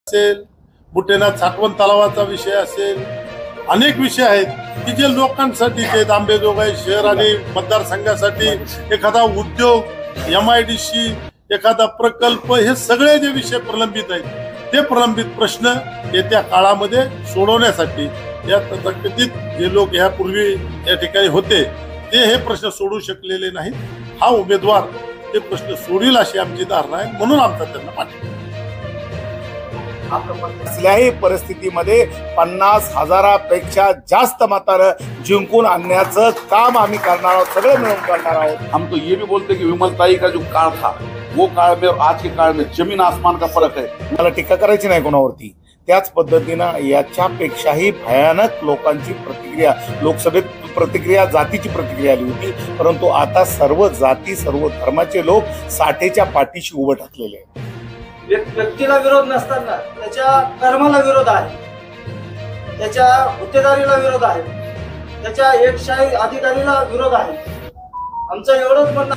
असेल, बुटेनाथ साठवण तलावाचा विषय असेल, अनेक विषय आहेत की जे लोकांसाठी आहेत. आंबेजोगाई शहर आणि मतदारसंघासाठी एखादा उद्योग, MIDC, एखादा प्रकल्प, हे सगळे जे विषय प्रलंबित आहेत ते प्रलंबित प्रश्न येत्या काळामध्ये सोडवण्यासाठी या तथाकथित जे लोक यापूर्वी या ठिकाणी होते ते हे प्रश्न सोडू शकलेले नाहीत. हा उमेदवार ते प्रश्न सोडील अशी आमची धारणा आहे, म्हणून आमचा त्यांना पाठिंबा. कसल्याही परिस्थितीमध्ये 50,000पेक्षा जास्त मतांनी जिंकून आणण्याचं काम आम्ही करणार आहोत, सगळे मिळून करणार आहोत. हम तो ये भी बोलते हैं कि विमलताई का जो काल था वो काल में और आज के काल में जमीन आसमान का फर्क है. मला टीका करायची नाही कोणावरती. त्याच पद्धतीनं याच्यापेक्षाही भयानक लोकांची प्रतिक्रिया, लोकसभेत प्रतिक्रिया, जातीची प्रतिक्रिया आली होती, परंतु आता सर्व जाती, सर्व धर्माचे लोक साठेच्या पाठीशी उभं ठाकलेले आहेत. व्यक्तीला विरोध नसताना त्याच्या कर्माला विरोध आहे, त्याच्या गुत्तेदारीला विरोध आहे, त्याच्या एकशाही अधिकारीला विरोध आहे. आमचं एवढंच म्हणणं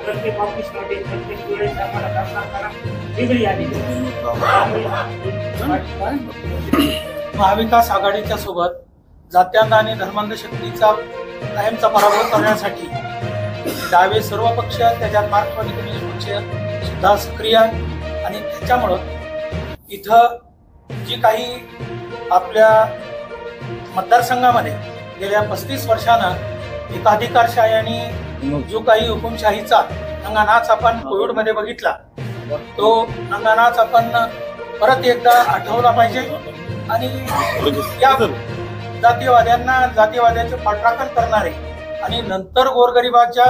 प्रत्येक ऑफिसमध्ये प्रत्येक वेळेस आम्हाला वेगळी आली. महाविकास आघाडीच्या सोबत जात्यांध आणि धर्मांध शक्तीचा कायमचा पराभव करण्यासाठी डावे सर्व पक्ष, त्याच्यात मार्क्सवादी कम्युनिस्ट पक्ष सुद्धा सक्रिय आहे. आणि त्याच्यामुळं इथं जी काही आपल्या मतदारसंघामध्ये गेल्या 35 वर्षानं एकाधिकारशाही आणि जो काही हुकुमशाहीचा अंगणाच आपण कोविडमध्ये बघितला, तो अंगणाच आपण परत एकदा आठवला पाहिजे. आणि या जातीवाद्याचे पाठराखण करणारे आणि नंतर गोरगरिबाच्या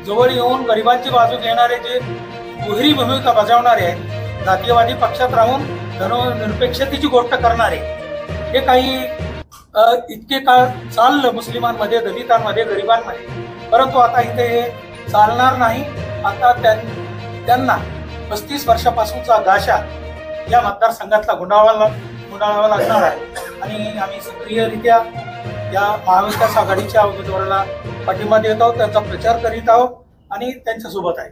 जवळ येऊन गरिबांची बाजू घेणारे जे दुहेरी भूमिका बजावणारे आहेत, जातीयवादी पक्षात राहून धर्मनिरपेक्षतेची गोष्ट करणारे, हे काही इतके काळ चाललं मुस्लिमांमध्ये, दलितांमध्ये, गरिबांमध्ये, परंतु आता इथे हे चालणार नाही. आता त्यांना 35 वर्षापासूनचा गाशा या मतदारसंघातला गुंडाळावा लागणार आहे. आणि आम्ही सक्रियरित्या या महाविकास आघाडीच्या उमेदवाराला पाठिंबा देत आहोत, त्यांचा प्रचार करीत आहोत आणि त्यांच्यासोबत आहे.